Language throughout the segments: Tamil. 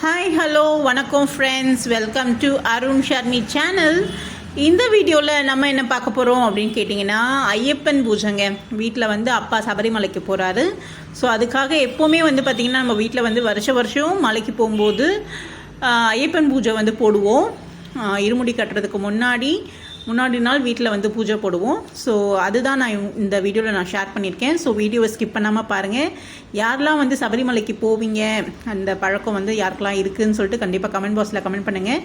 ஹாய் ஹலோ வணக்கம் friends, welcome to Arun Sharmi channel. இந்த வீடியோவில் நம்ம என்ன பார்க்க போகிறோம் அப்படின்னு கேட்டிங்கன்னா, ஐயப்பன் பூஜைங்க. வீட்டில் வந்து அப்பா சபரிமலைக்கு போகிறாரு. ஸோ அதுக்காக எப்போவுமே வந்து பார்த்திங்கன்னா நம்ம வீட்டில் வந்து வருஷம் மலைக்கு போகும்போது ஐயப்பன் பூஜை வந்து போடுவோம். இருமுடி கட்டுறதுக்கு முன்னாடி நாள் வீட்டில் வந்து பூஜை போடுவோம். ஸோ அதுதான் நான் இந்த வீடியோவில் நான் ஷேர் பண்ணியிருக்கேன். ஸோ வீடியோவை ஸ்கிப் பண்ணாமல் பாருங்கள். யாரெல்லாம் வந்து சபரிமலைக்கு போவீங்க, அந்த பழக்கம் வந்து யாருக்கெல்லாம் இருக்குதுன்னு சொல்லிட்டு கண்டிப்பாக கமெண்ட் பாக்ஸில் கமெண்ட் பண்ணுங்கள்.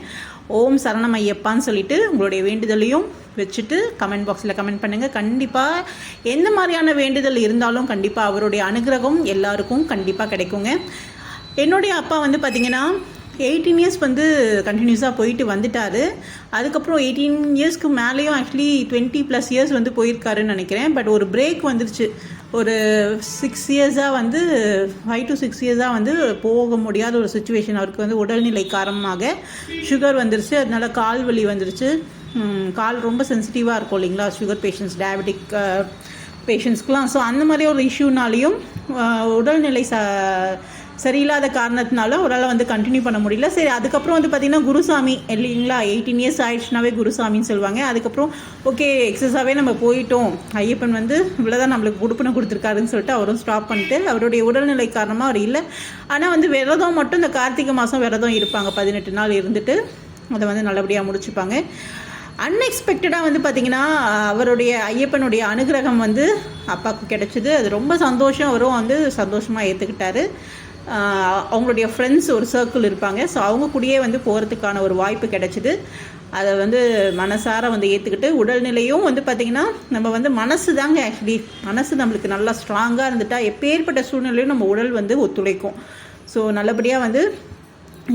ஓம் சரணம் ஐயப்பான்னு சொல்லிட்டு உங்களுடைய வேண்டுதலையும் வச்சுட்டு கமெண்ட் பாக்ஸில் கமெண்ட் பண்ணுங்கள். கண்டிப்பாக எந்த மாதிரியான வேண்டுதல் இருந்தாலும் கண்டிப்பாக அவருடைய அனுகிரகம் எல்லாருக்கும் கண்டிப்பாக கிடைக்குங்க. என்னுடைய அப்பா வந்து பார்த்திங்கன்னா 18 இயர்ஸ் வந்து கண்டினியூஸாக போயிட்டு வந்துட்டார். அதுக்கப்புறம் 18 இயர்ஸ்க்கு மேலேயும் ஆக்சுவலி 20+ இயர்ஸ் வந்து போயிருக்காருன்னு நினைக்கிறேன். பட் ஒரு பிரேக் வந்துருச்சு. ஒரு 6 இயர்ஸாக வந்து 5 to 6 இயர்ஸாக வந்து போக முடியாத ஒரு சுச்சுவேஷன். அவருக்கு வந்து உடல்நிலை காரணமாக சுகர் வந்துருச்சு. அதனால கால் வலி வந்துருச்சு. கால் ரொம்ப சென்சிட்டிவாக இருக்கும் இல்லைங்களா, சுகர் பேஷண்ட்ஸ், டயபெட்டிக் பேஷண்ட்ஸ்க்குலாம். ஸோ அந்த மாதிரி ஒரு இஷ்யூனாலையும் உடல்நிலை சரியில்லாத காரணத்தினால அவரால் வந்து கண்டினியூ பண்ண முடியல. சரி, அதுக்கப்புறம் வந்து பார்த்திங்கன்னா குருசாமி இல்லைங்களா, 18 இயர்ஸ் ஆயிடுச்சுனாவே குருசாமின்னு சொல்லுவாங்க. அதுக்கப்புறம் ஓகே எக்ஸஸாகவே நம்ம போயிட்டோம், ஐயப்பன் வந்து இவ்வளோதான் நம்மளுக்கு கொடுப்பனை கொடுத்துருக்காருன்னு சொல்லிட்டு அவரும் ஸ்டாப் பண்ணிட்டு, அவருடைய உடல்நிலை காரணமாக அவர் இல்லை. ஆனால் வந்து விரதம் மட்டும் இந்த கார்த்திகை மாதம் விரதம் இருப்பாங்க. 18 நாள் இருந்துட்டு அதை வந்து நல்லபடியாக முடிச்சுப்பாங்க. அன்எக்ஸ்பெக்டடாக வந்து பார்த்திங்கன்னா அவருடைய ஐயப்பனுடைய அனுகிரகம் வந்து அப்பாவுக்கு கிடச்சிது. அது ரொம்ப சந்தோஷம். அவரும் வந்து சந்தோஷமாக ஏற்றுக்கிட்டாரு. அவங்களுடைய ஃப்ரெண்ட்ஸ் ஒரு சர்க்கிள் இருப்பாங்க. ஸோ அவங்க கூடயே வந்து போகிறதுக்கான ஒரு வாய்ப்பு கிடச்சிது. அதை வந்து மனசார வந்து ஏற்றுக்கிட்டு, உடல்நிலையும் வந்து பார்த்திங்கன்னா நம்ம வந்து மனசு தாங்க ஆக்சுவலி, மனசு நம்மளுக்கு நல்லா ஸ்ட்ராங்காக இருந்துட்டால் எப்பேற்பட்ட சூழ்நிலையும் நம்ம உடல் வந்து ஒத்துழைக்கும். ஸோ நல்லபடியாக வந்து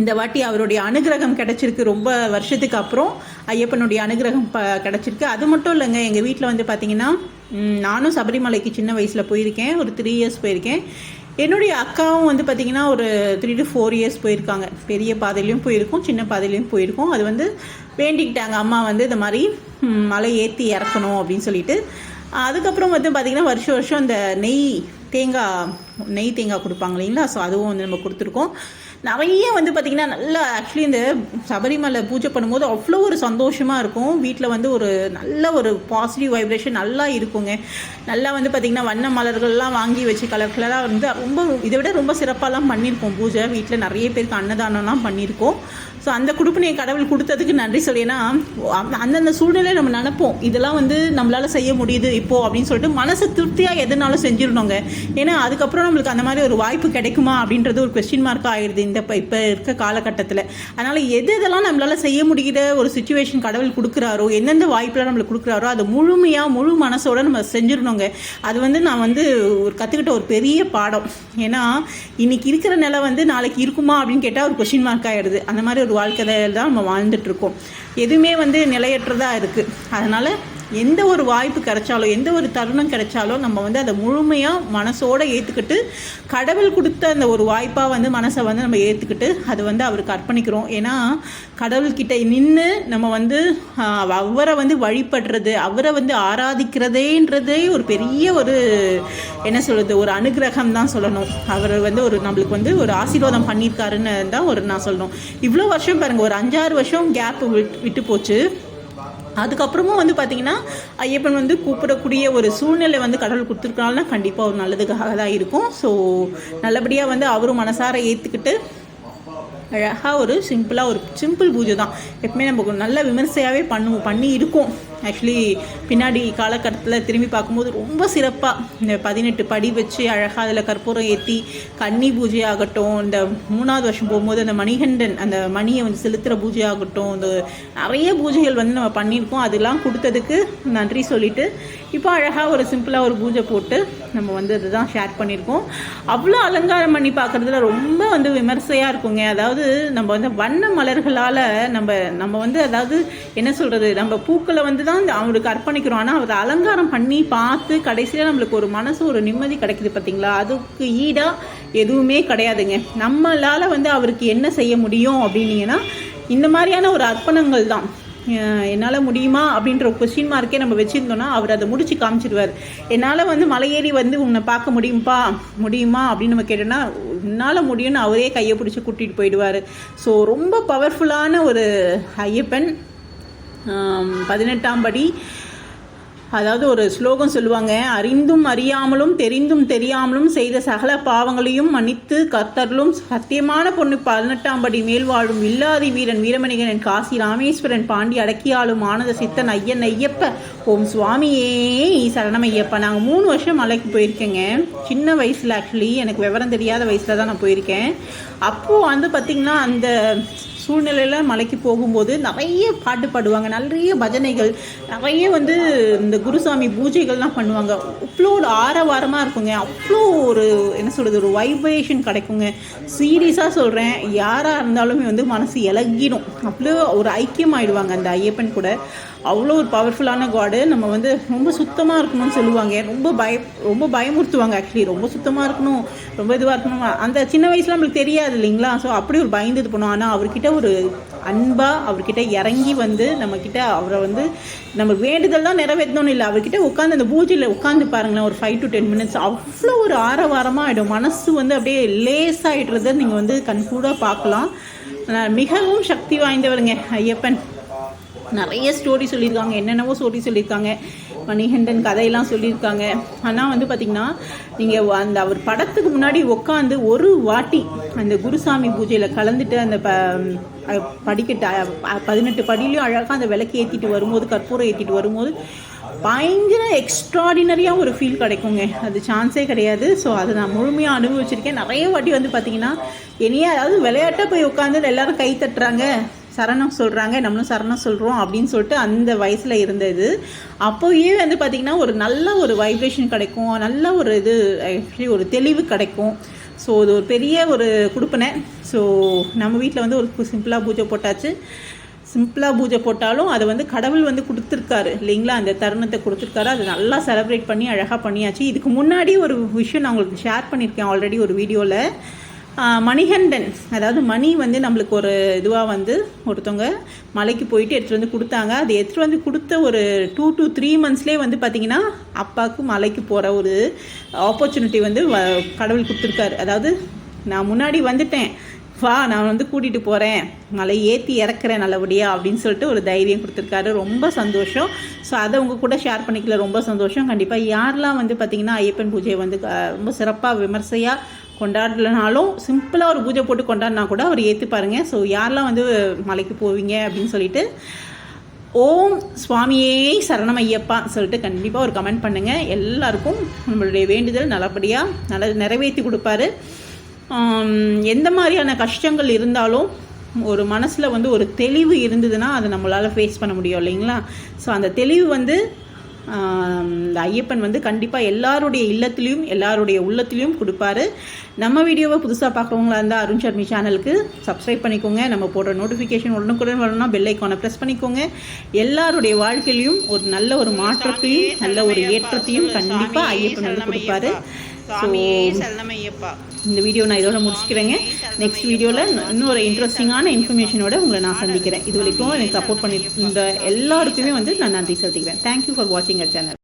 இந்த வாட்டி அவருடைய அனுகிரகம் கிடச்சிருக்கு. ரொம்ப வருஷத்துக்கு அப்புறம் ஐயப்பனுடைய அனுகிரகம் கிடச்சிருக்கு. அது மட்டும் இல்லைங்க, எங்கள் வீட்டில் வந்து பார்த்திங்கன்னா நானும் சபரிமலைக்கு சின்ன வயசில் போயிருக்கேன். ஒரு 3 இயர்ஸ் போயிருக்கேன். என்னுடைய அக்காவும் வந்து பார்த்திங்கன்னா ஒரு 3 to 4 இயர்ஸ் போயிருக்காங்க. பெரிய பாதையிலையும் போயிருக்கோம், சின்ன பாதையிலையும் போயிருக்கோம். அது வந்து வேண்டிக்கிட்டாங்க, அம்மா வந்து இந்த மாதிரி மலை ஏற்றி இறக்கணும் அப்படின்னு சொல்லிட்டு. அதுக்கப்புறம் வந்து பார்த்திங்கன்னா வருஷம் இந்த நெய் தேங்காய் கொடுப்பாங்க இல்லைங்களா. ஸோ அதுவும் வந்து நம்ம கொடுத்துருக்கோம். நிறைய வந்து பார்த்திங்கன்னா நல்லா ஆக்சுவலி இந்த சபரிமலை பூஜை பண்ணும்போது அவ்வளோ ஒரு சந்தோஷமாக இருக்கும். வீட்டில் வந்து ஒரு நல்ல ஒரு பாசிட்டிவ் வைப்ரேஷன் நல்லா இருக்குங்க. நல்லா வந்து பார்த்திங்கன்னா வண்ண மலர்கள்லாம் வாங்கி வச்சு கலர்கலராக வந்து ரொம்ப இதை விட ரொம்ப சிறப்பாகலாம் பண்ணியிருக்கோம் பூஜை. வீட்டில் நிறைய பேருக்கு அன்னதானம்லாம் பண்ணியிருக்கோம். ஸோ அந்த கொடுப்பினையை கடவுள் கொடுத்ததுக்கு நன்றி சொல்லினா, அந்தந்த சூழ்நிலை நம்ம நினைப்போம் இதெல்லாம் வந்து நம்மளால் செய்ய முடியுது இப்போது அப்படின்னு சொல்லிட்டு மனசு திருப்தியாக எதுனாலும் செஞ்சிடணுங்க. ஏன்னா அதுக்கப்புறம் நம்மளுக்கு அந்த மாதிரி ஒரு வாய்ப்பு கிடைக்குமா அப்படின்றது ஒரு கொஸ்டின் மார்க்காக ஆயிடுது இப்போ இருக்க காலகட்டத்தில். அதனால் இதெல்லாம் நம்மளால் செய்ய முடிகிற ஒரு சுச்சுவேஷன் கடவுள் கொடுக்குறாரோ, எந்தெந்த வாய்ப்பெலாம் நம்மளுக்கு கொடுக்குறாரோ அதை முழு மனசோடு நம்ம செஞ்சிடணுங்க. அது வந்து நான் வந்து ஒரு கற்றுக்கிட்ட ஒரு பெரிய பாடம். ஏன்னா இன்றைக்கி இருக்கிற நிலை வந்து நாளைக்கு இருக்குமா அப்படின்னு கேட்டால் ஒரு கொஸ்டின் மார்க் ஆகிடுது. அந்த மாதிரி ஒரு வாழ்க்கையில் தான் நம்ம வாழ்ந்துட்டுருக்கோம். எதுவுமே வந்து நிலையற்றதாக இருக்குது. அதனால் எந்த ஒரு வாய்ப்பு கிடைச்சாலும், எந்த ஒரு தருணம் கிடைச்சாலும் நம்ம வந்து அதை முழுமையாக மனசோடு ஏற்றுக்கிட்டு, கடவுள் கொடுத்த அந்த ஒரு வாய்ப்பாக வந்து மனசை வந்து நம்ம ஏற்றுக்கிட்டு அது வந்து அவருக்கு அர்ப்பணிக்கிறோம். ஏன்னா கடவுள்கிட்ட நின்று நம்ம வந்து அவரை வந்து வழிபடுறது, அவரை வந்து ஆராதிக்கிறதேன்றதே ஒரு பெரிய ஒரு என்ன சொல்கிறது, ஒரு அனுகிரகம் தான் சொல்லணும். அவர் வந்து ஒரு நம்மளுக்கு வந்து ஒரு ஆசீர்வாதம் பண்ணியிருக்காருன்னு தான் நான் சொல்லணும். இவ்வளோ வருஷம் பாருங்கள், ஒரு 5-6 வருஷம் கேப் விட்டு போச்சு. அதுக்கப்புறமும் வந்து பார்த்திங்கன்னா ஐயப்பன் வந்து கூப்பிடக்கூடிய ஒரு சூழ்நிலை வந்து கடவுள் கொடுத்துருக்கனால கண்டிப்பாக ஒரு நல்லதுக்காக தான் இருக்கும். ஸோ நல்லபடியாக வந்து அவரும் மனசார ஏற்றுக்கிட்டு அழகாக ஒரு சிம்பிள் பூஜை தான். எப்பவுமே நம்ம நல்ல விமர்சையாகவே பண்ணி இருக்கோம். ஆக்சுவலி பின்னாடி காலகட்டத்தில் திரும்பி பார்க்கும்போது ரொம்ப சிறப்பாக இந்த 18 படி வச்சு அழகாக அதில் கற்பூரம் ஏற்றி கன்னி பூஜை ஆகட்டும், இந்த 3ஆவது வருஷம் போகும்போது அந்த மணிகண்டன் அந்த மணியை வந்து செலுத்துகிற பூஜை ஆகட்டும், இந்த நிறைய பூஜைகள் வந்து நம்ம பண்ணியிருக்கோம். அதெல்லாம் கொடுத்ததுக்கு நன்றி சொல்லிவிட்டு இப்போ அழகாக ஒரு சிம்பிளாக ஒரு பூஜை போட்டு நம்ம வந்து அதுதான் ஷேர் பண்ணியிருக்கோம். அவ்வளோ அலங்காரம் பண்ணி பார்க்குறதுல ரொம்ப வந்து விமர்சையாக இருக்குங்க. அதாவது நம்ம வந்து வண்ண மலர்களால் நம்ம வந்து அதாவது என்ன சொல்கிறது, நம்ம பூக்களை வந்து தான் அவருக்கு அர்ப்பணிக்கிறோம். ஆனால் அவர் அலங்காரம் பண்ணி பார்த்து கடைசியில் நம்மளுக்கு ஒரு மனசு ஒரு நிம்மதி கிடைக்குது பார்த்தீங்களா. அதுக்கு ஈடாக எதுவுமே கிடையாதுங்க. நம்மளால் வந்து அவருக்கு என்ன செய்ய முடியும் அப்படின்னீங்கன்னா இந்த மாதிரியான ஒரு அர்ப்பணங்கள் தான். என்னால் முடியுமா அப்படின்ற ஒரு கொஸ்டின் மார்க்கே நம்ம வச்சுருந்தோன்னா அவர் அதை முடிச்சு காமிச்சிடுவார். என்னால் வந்து மலையேறி வந்து உன்னை பார்க்க முடியுமா அப்படின்னு நம்ம கேட்டோன்னா என்னால் முடியும்னு அவரே கையை பிடிச்சி கூட்டிகிட்டு போயிடுவார். ஸோ ரொம்ப பவர்ஃபுல்லான ஒரு ஐயப்பன். 18ஆம் படி, அதாவது ஒரு ஸ்லோகம் சொல்லுவாங்க, அறிந்தும் அறியாமலும் தெரிந்தும் தெரியாமலும் செய்த சகல பாவங்களையும் மன்னித்து கர்த்தர்களும் சத்தியமான பொண்ணு 18ஆம் படி மேல் வாழும் வில்லாதி வீரன் வீரமணிகன் காசி ராமேஸ்வரன் பாண்டி அடக்கியாலும் ஆனந்த சித்தன் ஐயன் ஐயப்ப ஓம் சுவாமியே சரணம் ஐயப்பா. நாங்கள் 3 வருஷம் மலைக்கு போயிருக்கேங்க. சின்ன வயசில், ஆக்சுவலி எனக்கு விவரம் தெரியாத வயசில் தான் நான் போயிருக்கேன். அப்போது வந்து பார்த்திங்கன்னா அந்த சூழ்நிலையில் மலைக்கு போகும்போது நிறைய பாட்டு பாடுவாங்க, நிறைய பஜனைகள், நிறைய வந்து இந்த குருசாமி பூஜைகள்லாம் பண்ணுவாங்க. அவ்வளோ ஒரு ஆரவாரமாக இருக்குங்க. அவ்வளோ ஒரு என்ன சொல்கிறது, ஒரு வைப்ரேஷன் கிடைக்குங்க. சீரியஸாக சொல்கிறேன், யாராக இருந்தாலுமே வந்து மனசு இலகிடும். அவ்வளோ ஒரு ஐக்கியம் ஆகிடுவாங்க அந்த ஐயப்பன் கூட. அவ்வளோ ஒரு பவர்ஃபுல்லான காடு. நம்ம வந்து ரொம்ப சுத்தமாக இருக்கணும்னு சொல்லுவாங்க. ரொம்ப பயமுறுத்துவாங்க. ஆக்சுவலி ரொம்ப சுத்தமாக இருக்கணும், ரொம்ப இதுவாக இருக்கணும். அந்த சின்ன வயசில் நம்மளுக்கு தெரியாது இல்லைங்களா. ஸோ அப்படி ஒரு பயந்து இது பண்ணுவோம். ஆனால் அவர்கிட்ட ஒரு அன்பாக அவர்கிட்ட இறங்கி வந்து நம்மக்கிட்ட அவரை வந்து நம்ம வேண்டுதல் தான் நிறைவேற்றணும்னு இல்லை, அவர்கிட்ட உட்காந்து அந்த பூஜையில் உட்காந்து பாருங்களேன் ஒரு 5 to 10 minutes. அவ்வளோ ஒரு ஆரவாரமாக ஆகிடும். மனசு வந்து அப்படியே லேசாகிடுறத நீங்கள் வந்து கண்கூடாக பார்க்கலாம். மிகவும் சக்தி வாய்ந்தவருங்க ஐயப்பன். நிறைய ஸ்டோரி சொல்லியிருக்காங்க, என்னென்னவோ ஸ்டோரி சொல்லியிருக்காங்க, மணிகண்டன் கதையெல்லாம் சொல்லியிருக்காங்க. ஆனால் வந்து பார்த்திங்கன்னா நீங்கள் அந்த அவர் படத்துக்கு முன்னாடி உட்காந்து ஒரு வாட்டி அந்த குருசாமி பூஜையில் கலந்துட்டு அந்த படிக்கட்டு 18 படிலையும் அழகாக அந்த விளக்கு ஏற்றிட்டு வரும்போது, கற்பூரம் ஏற்றிட்டு வரும்போது பயங்கர எக்ஸ்ட்ராடினரியாக ஒரு ஃபீல் கிடைக்குங்க. அது சான்ஸே கிடையாது. ஸோ அதை நான் முழுமையாக அனுபவிச்சிருக்கேன். நிறைய வாட்டி வந்து பார்த்திங்கன்னா என்னையே, அதாவது விளையாட்டாக போய் உட்காந்து எல்லோரும் கை தட்டுறாங்க, சரணம் சொல்கிறாங்க, நம்மளும் சரணம் சொல்கிறோம் அப்படின்னு சொல்லிட்டு அந்த வயசில் இருந்தது. அப்போயே வந்து பார்த்திங்கன்னா ஒரு நல்ல ஒரு வைப்ரேஷன் கிடைக்கும், நல்ல ஒரு இது ஆக்சுவலி ஒரு தெளிவு கிடைக்கும். ஸோ இது ஒரு பெரிய ஒரு கொடுப்பனை. ஸோ நம்ம வீட்டில் வந்து ஒரு சிம்பிளாக பூஜை போட்டாச்சு. சிம்பிளாக பூஜை போட்டாலும் அதை வந்து கடவுள் வந்து கொடுத்துருக்காரு இல்லைங்களா, அந்த தருணத்தை கொடுத்துருக்காரு. அதை நல்லா செலிப்ரேட் பண்ணி அழகாக பண்ணியாச்சு. இதுக்கு முன்னாடி ஒரு விஷயம் நான் உங்களுக்கு ஷேர் பண்ணியிருக்கேன் ஆல்ரெடி ஒரு வீடியோவில். மணிகண்டன், அதாவது மணி வந்து நம்மளுக்கு ஒரு இதுவாக வந்து ஒருத்தவங்க மலைக்கு போயிட்டு எடுத்துகிட்டு வந்து கொடுத்தாங்க. அது எடுத்துகிட்டு வந்து கொடுத்த ஒரு 2 to 3 monthsலேயே வந்து பார்த்திங்கன்னா அப்பாவுக்கு மலைக்கு போகிற ஒரு ஆப்பர்ச்சுனிட்டி வந்து கடவுள் கொடுத்துருக்காரு. அதாவது நான் முன்னாடி வந்துட்டேன், வா நான் வந்து கூட்டிகிட்டு போகிறேன், மலை ஏற்றி இறக்குறேன் நல்லபடியாக அப்படின்னு சொல்லிட்டு ஒரு தைரியம் கொடுத்துருக்காரு. ரொம்ப சந்தோஷம். ஸோ அதை உங்கள் கூட ஷேர் பண்ணிக்கல, ரொம்ப சந்தோஷம். கண்டிப்பாக யாரெல்லாம் வந்து பார்த்திங்கன்னா ஐயப்பன் பூஜையை வந்து ரொம்ப சிறப்பாக விமர்சையாக கொண்டாடலனாலும் சிம்பிளாக ஒரு பூஜை போட்டு கொண்டாடினா கூட அவர் ஏற்று பாருங்கள். ஸோ யாரெல்லாம் வந்து மலைக்கு போவீங்க அப்படின்னு சொல்லிட்டு ஓம் சுவாமியே சரணம் ஐயப்பா சொல்லிட்டு கண்டிப்பாக ஒரு கமெண்ட் பண்ணுங்கள். எல்லாருக்கும் நம்மளுடைய வேண்டுதல் நல்லபடியாக நிறைவேற்றி கொடுப்பாரு. எந்த மாதிரியான கஷ்டங்கள் இருந்தாலும் ஒரு மனசில் வந்து ஒரு தெளிவு இருந்ததுன்னா அதை நம்மளால் ஃபேஸ் பண்ண முடியும் இல்லைங்களா. ஸோ அந்த தெளிவு வந்து இந்த ஐயப்பன் வந்து கண்டிப்பாக எல்லாருடைய இல்லத்துலேயும் எல்லாருடைய உள்ளத்துலேயும் கொடுப்பாரு. நம்ம வீடியோவை புதுசாக பார்க்குறவங்களா இருந்தால் அருண் ஷர்மி சேனலுக்கு சப்ஸ்கிரைப் பண்ணிக்கோங்க. நம்ம போடுற நோட்டிஃபிகேஷன் உடனுக்குடன் வரணும்னா பெல் ஐக்கானை ப்ரெஸ் பண்ணிக்கோங்க. எல்லாருடைய வாழ்க்கையிலையும் ஒரு நல்ல ஒரு மாற்றத்தையும் நல்ல ஒரு ஏற்றத்தையும் கண்டிப்பாக ஐயப்பன் வந்து கொடுப்பாரு. ஸோ இந்த வீடியோ நான் இதோட முடிச்சுக்கிறேங்க. நெக்ஸ்ட் வீடியோவில் இன்னொரு இன்ட்ரெஸ்டிங்கான இன்ஃபர்மேஷனோட உங்களை நான் சந்திக்கிறேன். இது வரைக்கும் எனக்கு சப்போர்ட் பண்ணியிருந்த எல்லாருக்குமே வந்து நான் நன்றி செலுத்திக்கிறேன். தேங்க்யூ ஃபார் வாட்சிங் அவர் சேனல்.